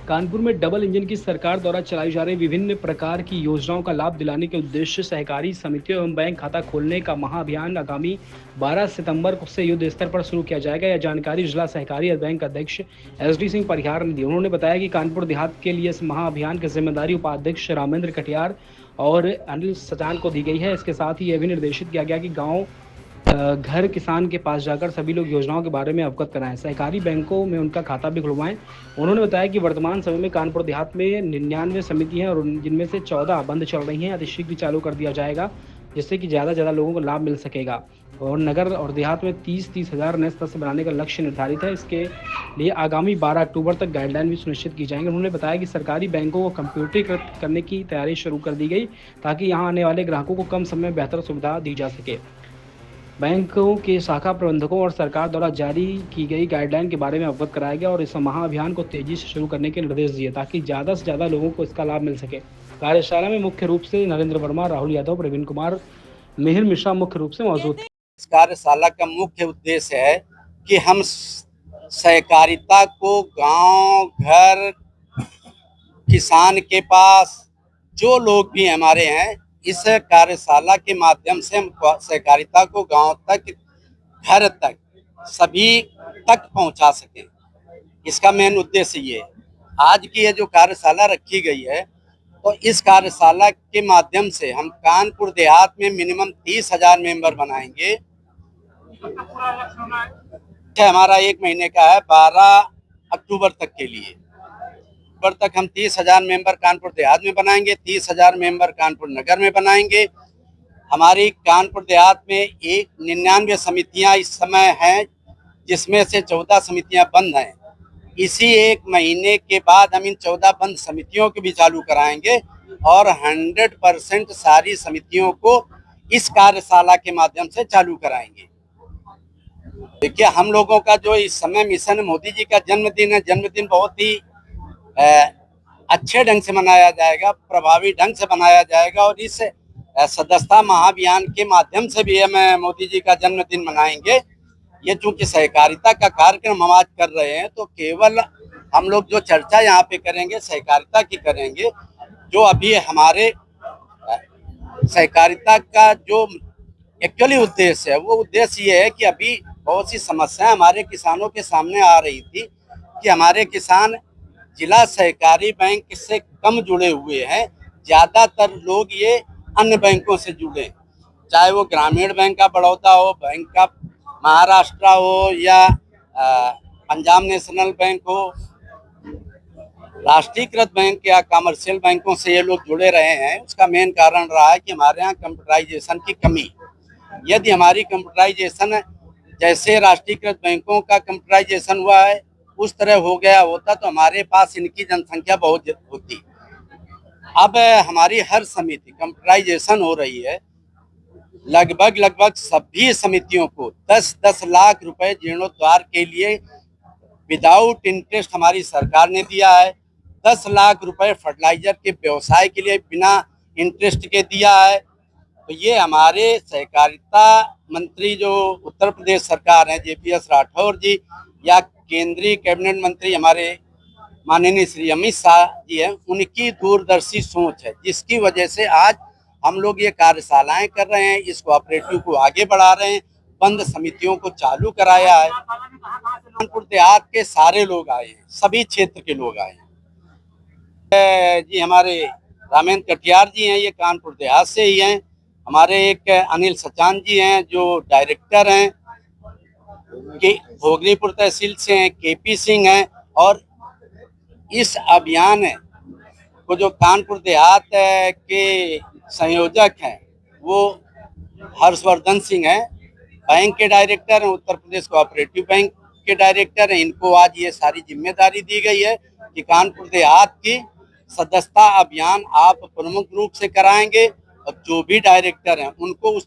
कानपुर में double engine की सरकार द्वारा चलाई जा रही विभिन्न प्रकार की योजनाओं का लाभ दिलाने के उद्देश्य सहकारी समितियों एवं बैंक खाता खोलने का महाअभियान आगामी 12 सितंबर से युद्ध स्तर पर शुरू किया जाएगा। यह जानकारी जिला सहकारी बैंक अध्यक्ष SD सिंह परिहार ने दी। उन्होंने बताया कि कानपुर देहात के लिए इस महाअभियान की जिम्मेदारी उपाध्यक्ष रामेंद्र कटियार और अनिल सचान को दी गई है। इसके साथ ही यह भी निर्देशित किया गया कि गाँव घर किसान के पास जाकर सभी लोग योजनाओं के बारे में अवगत कराएं, सहकारी बैंकों में उनका खाता भी खुलवाएं। उन्होंने बताया कि वर्तमान समय में कानपुर देहात में 99 समिति हैं और जिनमें से 14 बंद चल रही हैं। अतिशीघ्र चालू कर दिया जाएगा जिससे कि ज़्यादा से ज़्यादा लोगों को लाभ मिल सकेगा। और नगर और देहात में 30-30 हज़ार नए सदस्य बनाने का लक्ष्य निर्धारित है। इसके लिए आगामी 12 अक्टूबर तक गाइडलाइन भी सुनिश्चित की जाएंगी। उन्होंने बताया कि सरकारी बैंकों को कंप्यूटरीकृत करने की तैयारी शुरू कर दी गई ताकि यहाँ आने वाले ग्राहकों को कम समय में बेहतर सुविधा दी जा सके। बैंकों के शाखा प्रबंधकों और सरकार द्वारा जारी की गई गाइडलाइन के बारे में अवगत कराया गया और इस महाअभियान को तेजी से शुरू करने के निर्देश दिए ताकि ज़्यादा से ज़्यादा लोगों को इसका लाभ मिल सके। कार्यशाला में मुख्य रूप से नरेंद्र वर्मा, राहुल यादव, प्रवीण कुमार, मिहिर मिश्रा मुख्य रूप से मौजूद थे। इस कार्यशाला का मुख्य उद्देश्य है कि हम सहकारिता को गांव घर किसान के पास जो लोग भी हमारे हैं, इस कार्यशाला के माध्यम से हम सहकारिता को गांव तक, घर तक, सभी तक पहुंचा सकें। इसका मेन उद्देश्य ये है। आज की ये जो कार्यशाला रखी गई है, तो इस कार्यशाला के माध्यम से हम कानपुर देहात में मिनिमम 30,000 मेंबर बनाएंगे। हमारा 1 महीने का है, 12 अक्टूबर तक के लिए तक हम 30,000 मेंबर कानपुर देहात में बनाएंगे, 30,000 मेंबर कानपुर नगर में बनाएंगे। हमारी कानपुर देहात में 99 समितियां इस समय हैं, जिसमें से 14 समितियां बंद हैं। इसी 1 महीने के बाद हम इन 14 बंद समितियों को भी चालू कराएंगे और 100% सारी समितियों को इस कार्यशाला के माध्यम से चालू कराएंगे। देखिए, हम लोगों का जो इस समय मिशन मोदी जी का जन्मदिन है, जन्मदिन बहुत ही अच्छे ढंग से मनाया जाएगा, प्रभावी ढंग से मनाया जाएगा और इस सदस्यता महाअभियान के माध्यम से भी हम मोदी जी का जन्मदिन मनाएंगे। ये चूंकि सहकारिता का कार्यक्रम हम आज कर रहे हैं, तो केवल हम लोग जो चर्चा यहाँ पे करेंगे सहकारिता की करेंगे। जो अभी हमारे सहकारिता का जो एक्चुअली उद्देश्य है, वो उद्देश्य ये है कि अभी बहुत सी समस्याएं हमारे किसानों के सामने आ रही थी कि हमारे किसान जिला सहकारी बैंक से कम जुड़े हुए हैं। ज़्यादातर लोग ये अन्य बैंकों से जुड़े, चाहे वो ग्रामीण बैंक का बड़ौदा हो, बैंक का महाराष्ट्र हो या पंजाब नेशनल बैंक हो, राष्ट्रीयकृत बैंक या कमर्शियल बैंकों से ये लोग जुड़े रहे हैं। उसका मेन कारण रहा है कि हमारे यहाँ कंप्यूटराइजेशन की कमी। यदि हमारी कंप्यूटराइजेशन जैसे राष्ट्रीयकृत बैंकों का कंप्यूटराइजेशन हुआ है उस तरह हो गया होता, तो हमारे पास इनकी जनसंख्या बहुत होती। अब हमारी हर समिति कंप्यूटराइजेशन हो रही है। लगभग सभी समितियों को 10-10 लाख रुपए जीर्णोद्धार के लिए विदाउट इंटरेस्ट हमारी सरकार ने दिया है। 10 लाख रुपए फर्टिलाइजर के व्यवसाय के लिए बिना इंटरेस्ट के दिया है। तो ये हमारे सहकारिता मंत्री जो उत्तर प्रदेश सरकार है, JPS राठौर जी, या केंद्रीय कैबिनेट मंत्री हमारे माननीय श्री अमित शाह जी हैं, उनकी दूरदर्शी सोच है, जिसकी वजह से आज हम लोग ये कार्यशालाएं कर रहे हैं, इस कोऑपरेटिव को आगे बढ़ा रहे हैं, बंद समितियों को चालू कराया है। कानपुर देहात के सारे लोग आए हैं, सभी क्षेत्र के लोग आए हैं जी। हमारे रामेंद्र कटियार जी हैं, ये कानपुर देहात से ही हैं। हमारे एक अनिल सचान जी हैं जो डायरेक्टर हैं कि भोगरीपुर तहसील से हैं, KP सिंह हैं। और इस अभियान को जो कानपुर देहात के संयोजक हैं वो हर्षवर्धन सिंह हैं, बैंक के डायरेक्टर हैं, उत्तर प्रदेश कोऑपरेटिव बैंक के डायरेक्टर हैं। इनको आज ये सारी जिम्मेदारी दी गई है कि कानपुर देहात की सदस्यता अभियान आप प्रमुख रूप से कराएंगे और जो भी डायरेक्टर हैं उनको उस